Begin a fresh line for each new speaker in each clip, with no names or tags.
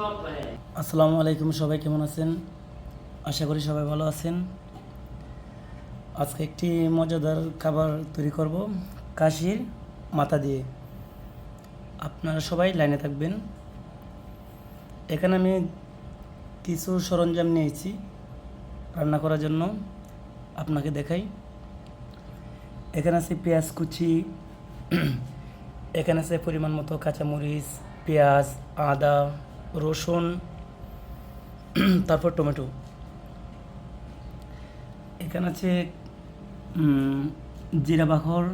আসসালামু আলাইকুম, সবাই কেমন আছেন? আশা করি সবাই ভালো আছেন। আজকে একটি মজাদার খাবার তৈরি করব কাশির মাথা দিয়ে। আপনারা সবাই লাইনে থাকবেন। এখানে আমি কিছু সরঞ্জাম নিয়েছি রান্না করার জন্য, আপনাকে দেখাই। এখানে আছে পেঁয়াজ কুচি, এখানে আছে পরিমাণ মতো কাঁচামরিচ, পেঁয়াজ, আদা, রসুন, তারপর টমেটো। এখানে আছে জিরা বাখর,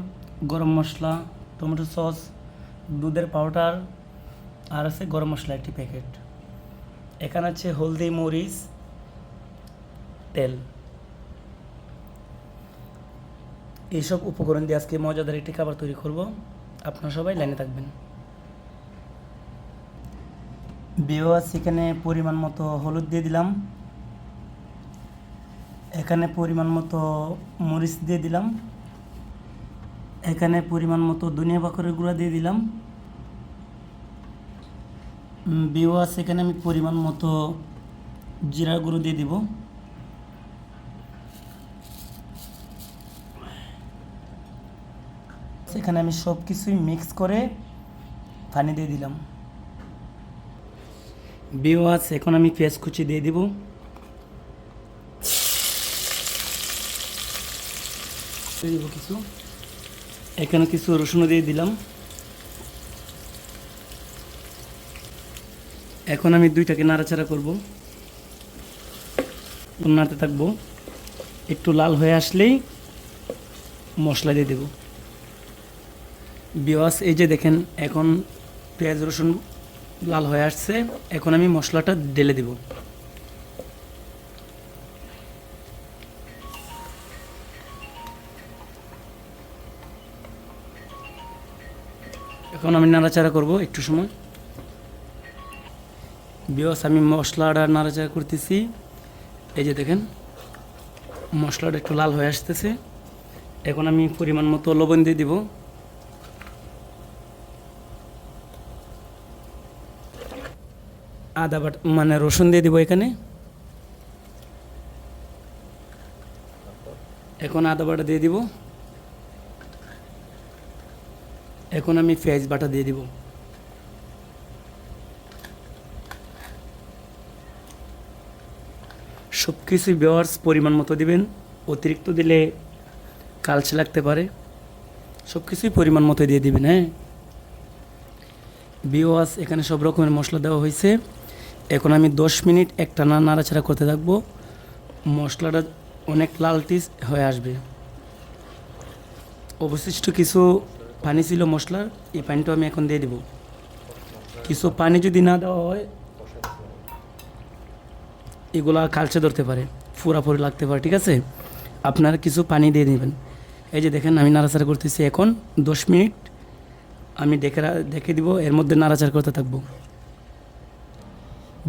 গরম মশলা, টমেটো সস, দুধের পাউডার, আর আছে গরম মশলা একটি প্যাকেট। এখানে আছে হলদি, মরিচ, তেল। এইসব উপকরণ দিয়ে আজকে মজাদার একটি খাবার তৈরি করব। আপনারা সবাই লাইনে থাকবেন। ভিউয়ার্স, এখানে পরিমাণ মতো হলুদ দিয়ে দিলাম, এখানে পরিমাণ মতো মরিচ দিয়ে দিলাম, এখানে পরিমাণ মতো ধনিয়া পাতার গুঁড়া দিয়ে দিলাম। ভিউয়ার্স, এখানে আমি পরিমাণ মতো জিরার গুঁড়ো দিয়ে দিব। সেখানে আমি সব কিছুই মিক্স করে পানি দিয়ে দিলাম। ভিউয়ার্স, এখন আমি পেঁয়াজ কুচি দিয়ে দিব। কিছু এখানে কিছু রসুন দিয়ে দিলাম। এখন আমি দুইটাকে নাড়াচাড়া করব, নাড়তে থাকবো। একটু লাল হয়ে আসলেই মশলা দিয়ে দেব। ভিউয়ার্স, এই যে দেখেন, এখন পেঁয়াজ রসুন লাল হয়ে আসছে। এখন আমি মশলাটা ঢেলে দেব। এখন আমি নাড়াচাড়া করব একটু সময়। ভিউয়ার্স, আমি মশলাটা নাড়াচাড়া করতেছি। এই যে দেখেন, মশলাটা একটু লাল হয়ে আসতেছে। এখন আমি পরিমাণ মতো লবণ দিয়ে দিব। আদা বাটা মানে রসুন দিয়ে দিব এখানে। এখন আদা বাটা দিয়ে দিব। এখন আমি পেঁয়াজ বাটা দিয়ে দিব। সব কিছুই ভিউয়ার্স পরিমাণ মতো দিবেন, অতিরিক্ত দিলে কালচে লাগতে পারে। সব কিছুই পরিমাণ মতো দিয়ে দিবেন। হ্যাঁ ভিউয়ার্স, এখানে সব রকমের মশলা দেওয়া হয়েছে। এখন আমি 10 মিনিট একটানা নাড়াচাড়া করতে থাকবো। মশলাটা অনেক লালটি হয়ে আসবে। অবশিষ্ট কিছু পানি ছিল মশলার, এই পানিটা আমি এখন দিয়ে দিব। কিছু পানি যদি না দেওয়া হয়, এগুলা কালচে ধরতে পারে, পুরাপুরি লাগতে পারে। ঠিক আছে, আপনারা কিছু পানি দিয়ে নেবেন। এই যে দেখেন, আমি নাড়াচাড়া করতেছি। এখন 10 মিনিট আমি দেখে দিব, এর মধ্যে নাড়াচাড়া করতে থাকবো।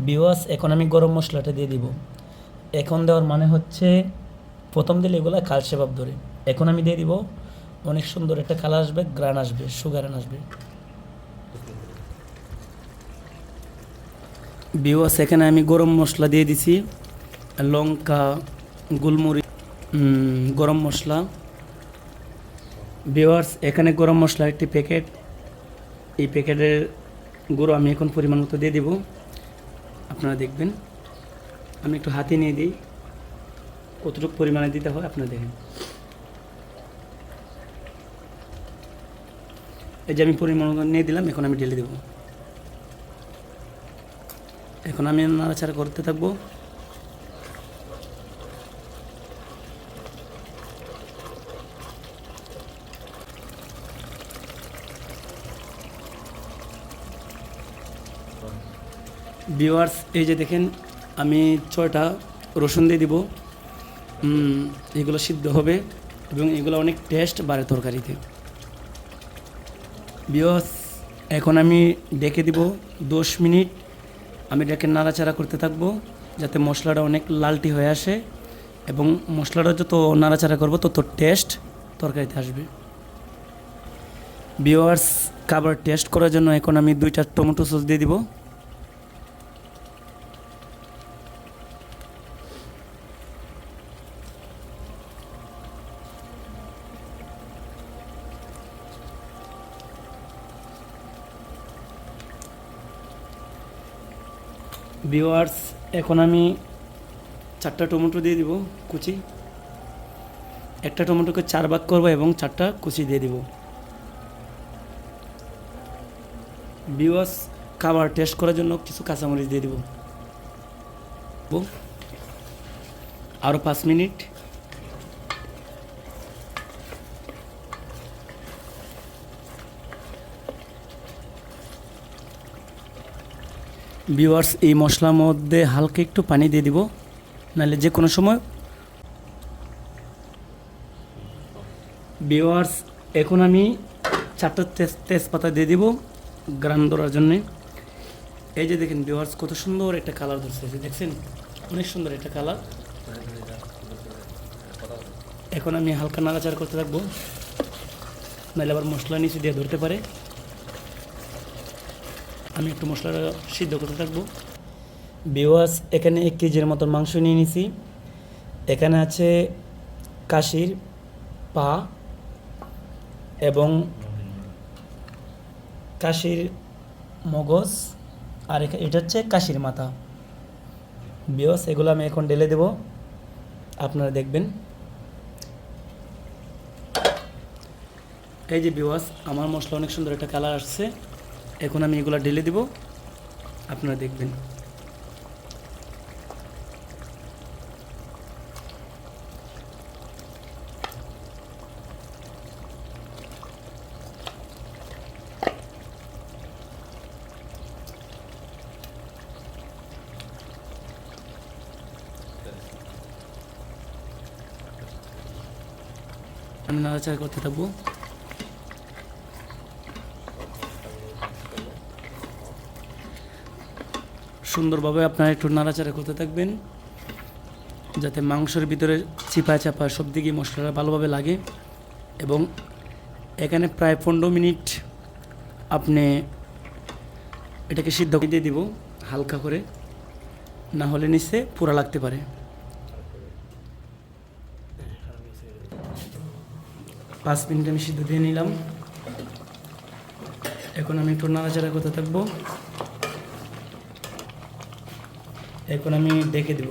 ভিউয়ার্স, এখন আমি গরম মশলাটা দিয়ে দিব। এখন দেওয়ার মানে হচ্ছে, প্রথম দিলে এগুলো কালচে ভাব ধরে। এখন আমি দিয়ে দিব, অনেক সুন্দর একটা কালার আসবে, গ্রান আসবে, সুগারান আসবে। ভিউয়ার্স, এখানে আমি গরম মশলা দিয়ে দিছি, লঙ্কা, গোলমরিচ, গরম মশলা। ভিউয়ার্স, এখানে গরম মশলা একটি প্যাকেট। এই প্যাকেটের গুঁড়ো আমি এখন পরিমাণ মতো দিয়ে দিব। আপনারা দেখবেন, আমি একটু হাতে নিয়ে দিই, কতটুকু পরিমাণে দিতে হয় আপনারা দেখেন। এই যে আমি পরিমাণ মতো নিয়ে দিলাম, এখন আমি ঢেলে দেব। এখন আমি নাড়াচাড়া করতে থাকবো। ভিউয়ার্স, এই যে দেখেন, আমি 6টা রসুন দিয়ে দিব। এগুলো সিদ্ধ হবে এবং এগুলো অনেক টেস্ট বাড়ে তরকারিতে। ভিউয়ার্স, এখন আমি ডেকে দিব 10 মিনিট। আমি এটাকে নাড়াচাড়া করতে থাকবো, যাতে মশলাটা অনেক লালটি হয়ে আসে, এবং মশলাটা যত নাড়াচাড়া করবো তত টেস্ট তরকারিতে আসবে। ভিউয়ার্স, খাবার টেস্ট করার জন্য এখন আমি 2টা টমেটো সস দিয়ে দিব। ভিউয়ার্স, এখন আমি 4টা টমেটো দিয়ে দিব কুচি। একটা টমেটোকে 4 ভাগ করবো এবং 4টা কুচি দিয়ে দিব। ভিউয়ার্স, খাবার টেস্ট করার জন্য কিছু কাঁচামরিচ দিয়ে দিব। আরও 5 মিনিট। ভিউয়ার্স, এই মশলার মধ্যে হালকা একটু পানি দিয়ে দিব, নাহলে যে কোনো সময়। ভিউয়ার্স, এখন আমি 4টা তেজপাতা দিয়ে দিব গ্রান ধরার জন্যে। এই যে দেখেন ভিউয়ার্স, কত সুন্দর একটা কালার ধরছে, দেখছেন? অনেক সুন্দর একটা কালার। এখন আমি হালকা নাড়াচাড়া করতে থাকবো, নাহলে আবার মশলা নিচে দিয়ে ধরতে পারে। আমি একটু মশলাটা সিদ্ধ করতে থাকবো। ভিউয়ার্স, এখানে 1 কেজির মতন মাংস নিয়ে নিছি। এখানে আছে কাশির পা এবং কাশির মগজ, আর এটা হচ্ছে কাশির মাথা। ভিউয়ার্স, এগুলো আমি এখন ঢেলে দেব, আপনারা দেখবেন। এই যে ভিউয়ার্স, আমার মশলা অনেক সুন্দর একটা কালার আসছে। এখন আমি এগুলো ঢেলে দিব, আপনারা দেখবেন। আমি নাড়াচাড়া করতে থাকবো। সুন্দরভাবে আপনারা একটু নাড়াচাড়া করতে থাকবেন, যাতে মাংসের ভিতরে চিপা চাপা সব দিকে মশলাটা ভালোভাবে লাগে। এবং এখানে প্রায় 15 মিনিট আপনি এটাকে সিদ্ধ দিয়ে দিব হালকা করে, না হলে নিচে পোড়া লাগতে পারে। 5 মিনিট আমি সিদ্ধ দিয়ে নিলাম। এখন আমি একটু নাড়াচাড়া করতে থাকবো। এখন আমি ডেকে দেব।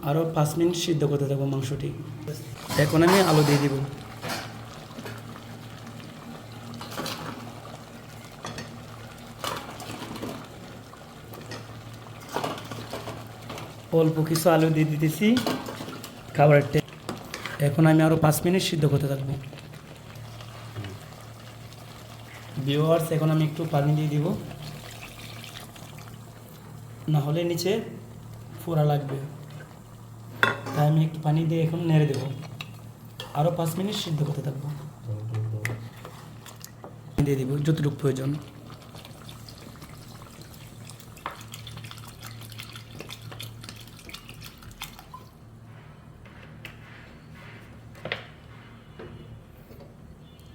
আরও 5 মিনিট সিদ্ধ করতে থাকবো মাংসটি। এখন আমি আলু দিয়ে দিব। অল্প কিছু আলু দিয়ে দিতেছি খাবারের টেস্ট। এখন আমি আরও 5 মিনিট সিদ্ধ করতে থাকবো। ভিউয়ার্স, এখন আমি একটু পানি দিয়ে দিব, না হলে নিচে ফোড়া লাগবে। তাই আমি একটু পানি দিয়ে এখন নেড়ে দেবো। আরও 5 মিনিট সিদ্ধ করতে থাকবো। দিয়ে দিব যতটুকু প্রয়োজন।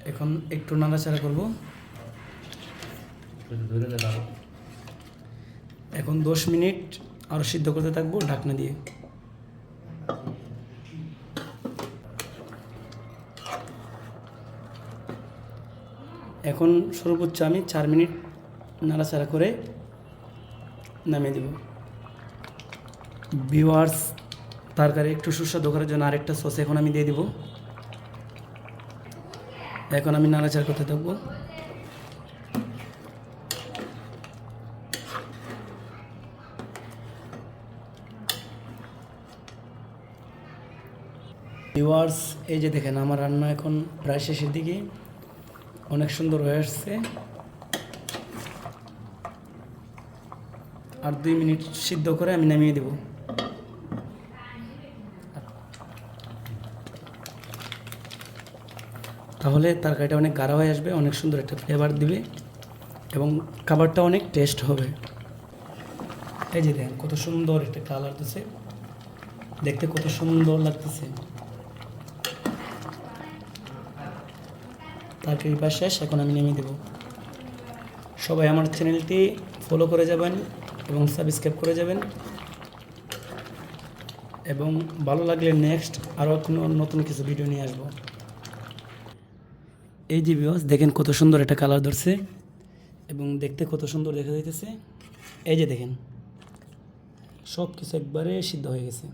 এখন একটু নাড়াচাড়া করব। এখন 10 মিনিট আরও সিদ্ধ করতে থাকবো ঢাকনা দিয়ে। এখন সর্বোচ্চ আমি 4 মিনিট নাড়াচাড়া করে নামিয়ে দেব। ভিউয়ার্স, তরকারি একটু সুস্বাদু করার জন্য আরেকটা সস এখন আমি দিয়ে দিব। এখন আমি নাড়াচাড়া করতে থাকবো। ভিউয়ার্স, এই যে দেখেন আমার রান্না এখন প্রায় শেষের দিকে, অনেক সুন্দর হয়ে আসছে। আর 2 মিনিট সিদ্ধ করে আমি নামিয়ে দেব। তাহলে তরকারিটা অনেক গাঢ় হয়ে আসবে, অনেক সুন্দর একটা ফ্লেভার দিবে এবং খাবারটা অনেক টেস্ট হবে। এই যে দেখেন কত সুন্দর একটা কালার দিচ্ছে, দেখতে কত সুন্দর লাগতেছে। তরকারি বা শেষ, এখন আমি নেমে দেব। সবাই আমার চ্যানেলটি ফলো করে যাবেন এবং সাবস্ক্রাইব করে যাবেন, এবং ভালো লাগলে নেক্সট আরও কোনো নতুন কিছু ভিডিও নিয়ে আসবো। এই যে ভিউয়ার্স, দেখেন কত সুন্দর একটা কালার ধরছে। এবং দেখতে কত সুন্দর দেখা যাইতেছে। এই যে দেখেন সব কিছু একবারে সিদ্ধ হয়ে গেছে।